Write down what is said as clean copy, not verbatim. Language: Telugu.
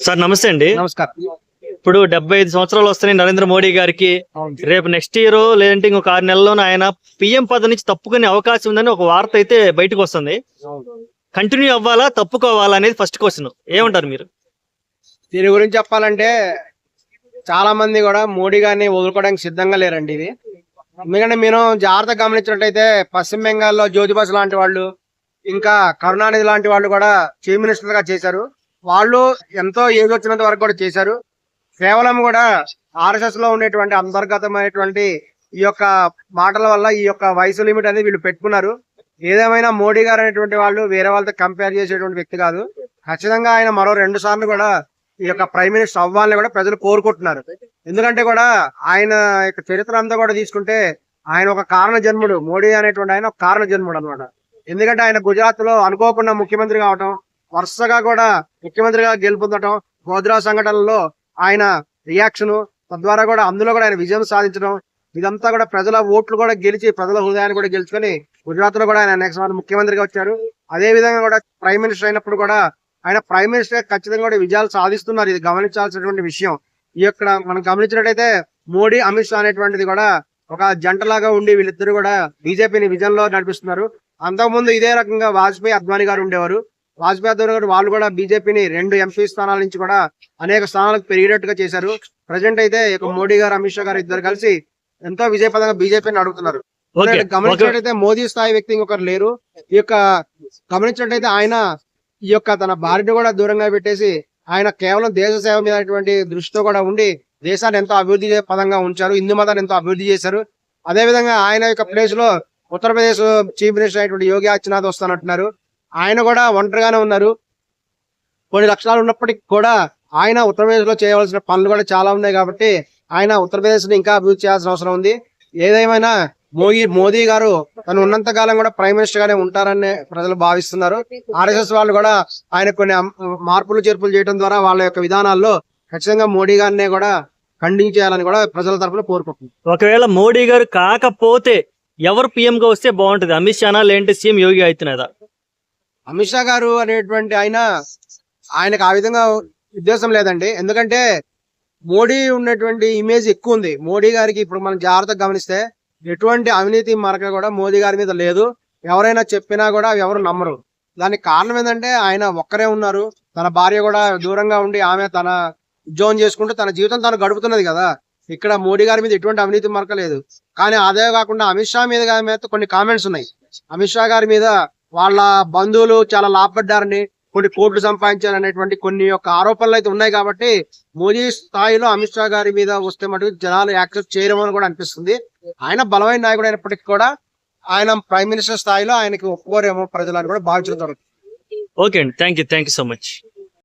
సార్ నమస్తే అండి. నమస్కారం. ఇప్పుడు 75 సంవత్సరాలు వస్తున్నాయి నరేంద్ర మోడీ గారికి. రేపు నెక్స్ట్ ఇయర్ లేదంటే ఇంకొక 6 నెలల్లోనే ఆయన పిఎం పదవి నుంచి తప్పుకునే అవకాశం ఉందని ఒక వార్త అయితే బయటకు వస్తుంది. కంటిన్యూ అవ్వాలా తప్పుకోవాలా అనేది ఫస్ట్ క్వశ్చన్. ఏమంటారు మీరు దీని గురించి? చెప్పాలంటే చాలా మంది కూడా మోడీ గారిని వదులుకోవడానికి సిద్ధంగా లేరండి. ఇది ఎందుకంటే మీరు జాగ్రత్తగా గమనించినట్టయితే పశ్చిమ బెంగాల్లో జ్యోతి బసు లాంటి వాళ్ళు, ఇంకా కరుణానిధి లాంటి వాళ్ళు కూడా చీఫ్ మినిస్టర్ గా చేశారు. వాళ్ళు ఎంతో ఏజ్ వచ్చినంత వరకు కూడా చేశారు. కేవలం కూడా ఆర్ఎస్ఎస్ లో ఉండేటువంటి అంతర్గతమైనటువంటి ఈ యొక్క మాటల వల్ల ఈ యొక్క వయసు లిమిట్ అనేది వీళ్ళు పెట్టుకున్నారు. ఏదేమైనా మోడీ గారు అనేటువంటి వాళ్ళు వేరే వాళ్ళతో కంపేర్ చేసేటువంటి వ్యక్తి కాదు. ఖచ్చితంగా ఆయన మరో 2 సార్లు కూడా ఈ యొక్క ప్రైమ్ మినిస్టర్ అవ్వాలని కూడా ప్రజలు కోరుకుంటున్నారు. ఎందుకంటే కూడా ఆయన యొక్క చరిత్ర అంతా కూడా తీసుకుంటే ఆయన ఒక కారణ జన్ముడు. మోడీ అనేటువంటి ఆయన ఒక కారణ జన్ముడు అనమాట. ఎందుకంటే ఆయన గుజరాత్ లో అనుకోకుండా ముఖ్యమంత్రి కావటం, వరుసగా కూడా ముఖ్యమంత్రిగా గెలుపొందటం, గోద్రా సంఘటనలో ఆయన రియాక్షన్, తద్వారా కూడా అందులో కూడా ఆయన విజయం సాధించడం, ఇదంతా కూడా ప్రజల ఓట్లు కూడా గెలిచి ప్రజల హృదయాన్ని కూడా గెలుచుకొని గుజరాత్ లో కూడా ఆయన నెక్స్ట్ ముఖ్యమంత్రిగా వచ్చారు. అదే విధంగా కూడా ప్రైమ్ మినిస్టర్ అయినప్పుడు కూడా ఆయన ప్రైమ్ మినిస్టర్ ఖచ్చితంగా కూడా విజయాలు సాధిస్తున్నారు. ఇది గమనించాల్సినటువంటి విషయం. ఈ యొక్క మనం గమనించినట్టయితే మోడీ అమిత్ షా అనేటువంటిది కూడా ఒక జంటలాగా ఉండి వీళ్ళిద్దరు కూడా బీజేపీని విజన్ లో నడిపిస్తున్నారు. అంతకుముందు ఇదే రకంగా వాజ్పేయి అద్వానీ గారు ఉండేవారు. వాజ్పేయి అద్వానీ గారు వాళ్ళు కూడా బీజేపీని 2 ఎంపీ స్థానాల నుంచి కూడా అనేక స్థానాలకు పెరిగేటట్టుగా చేశారు. ప్రజెంట్ అయితే మోడీ గారు అమిత్ షా గారు ఇద్దరు కలిసి ఎంతో విజయపదంగా బీజేపీని అడుగుతున్నారు. గమనించినట్టయితే మోదీ స్థాయి వ్యక్తి ఇంకొకరు లేరు. ఈ యొక్క గమనించినట్టయితే ఆయన ఈ యొక్క తన భార్యను కూడా దూరంగా పెట్టేసి ఆయన కేవలం దేశ సేవ మీద దృష్టితో కూడా ఉండి దేశాన్ని ఎంతో అభివృద్ధి పదంగా ఉంచారు. హిందూ మతాన్ని ఎంతో అభివృద్ధి చేశారు. అదే విధంగా ఆయన యొక్క ప్లేస్ లో ఉత్తరప్రదేశ్ చీఫ్ మినిస్టర్ అయినటువంటి యోగి ఆదిత్యనాథ్ వస్తానంటున్నారు. ఆయన కూడా ఒంటరిగానే ఉన్నారు. కొన్ని లక్షణాలు ఉన్నప్పటికీ కూడా ఆయన ఉత్తరప్రదేశ్ లో చేయవలసిన పనులు కూడా చాలా ఉన్నాయి కాబట్టి ఆయన ఉత్తరప్రదేశ్ ని ఇంకా అభివృద్ధి చేయాల్సిన అవసరం ఉంది. ఏదేమైనా మోదీ గారు తను ఉన్నంత కాలం కూడా ప్రైమ్ మినిస్టర్ గానే ఉంటారని ప్రజలు భావిస్తున్నారు. ఆర్ఎస్ఎస్ వాళ్ళు కూడా ఆయన కొన్ని మార్పులు చేర్పులు చేయడం ద్వారా వాళ్ళ యొక్క విధానాల్లో ఖచ్చితంగా మోడీ గారినే కూడా ఖండించేయాలని కూడా ప్రజల తరఫున కోరుకుంటున్నారు. ఒకవేళ మోడీ గారు కాకపోతే ఎవరు పిఎం గా వస్తే బాగుంటది? అమిత్ షానా లేదంటే సీఎం యోగి ఆదిత్యనాథ్? అమిత్ షా గారు అనేటువంటి ఆయనకు ఆ విధంగా ఉద్దేశం లేదండి. ఎందుకంటే మోడీ ఉన్నటువంటి ఇమేజ్ ఎక్కువ ఉంది. మోడీ గారికి ఇప్పుడు మనం జాగ్రత్తగా గమనిస్తే ఎటువంటి అవినీతి మరక కూడా మోదీ గారి మీద లేదు. ఎవరైనా చెప్పినా కూడా ఎవరు నమ్మరు. దానికి కారణం ఏంటంటే ఆయన ఒక్కరే ఉన్నారు. తన భార్య కూడా దూరంగా ఉండి ఆమె తన ఉద్యోగం చేసుకుంటూ తన జీవితం తను గడుపుతున్నది కదా. ఇక్కడ మోడీ గారి మీద ఎటువంటి అవినీతి మరక లేదు. కానీ అదే కాకుండా అమిత్ షా మీద కొన్ని కామెంట్స్ ఉన్నాయి. అమిత్ షా గారి మీద వాళ్ళ బంధువులు చాలా లాభపడ్డారని, కొన్ని కోట్లు సంపాదించారనేటువంటి కొన్ని యొక్క ఆరోపణలు అయితే ఉన్నాయి. కాబట్టి మోదీ స్థాయిలో అమిత్ షా గారి మీద వస్తే మటుకు జనాలు యాక్సెప్ట్ చేయడం అని కూడా అనిపిస్తుంది. ఆయన బలమైన నాయకుడు అయినప్పటికీ కూడా ఆయన ప్రైమ్ మినిస్టర్ స్థాయిలో ఆయనకి ఒప్పుకోరేమో ప్రజలని కూడా భావించడం జరుగుతుంది. ఓకే అండి, థ్యాంక్ యూ సో మచ్.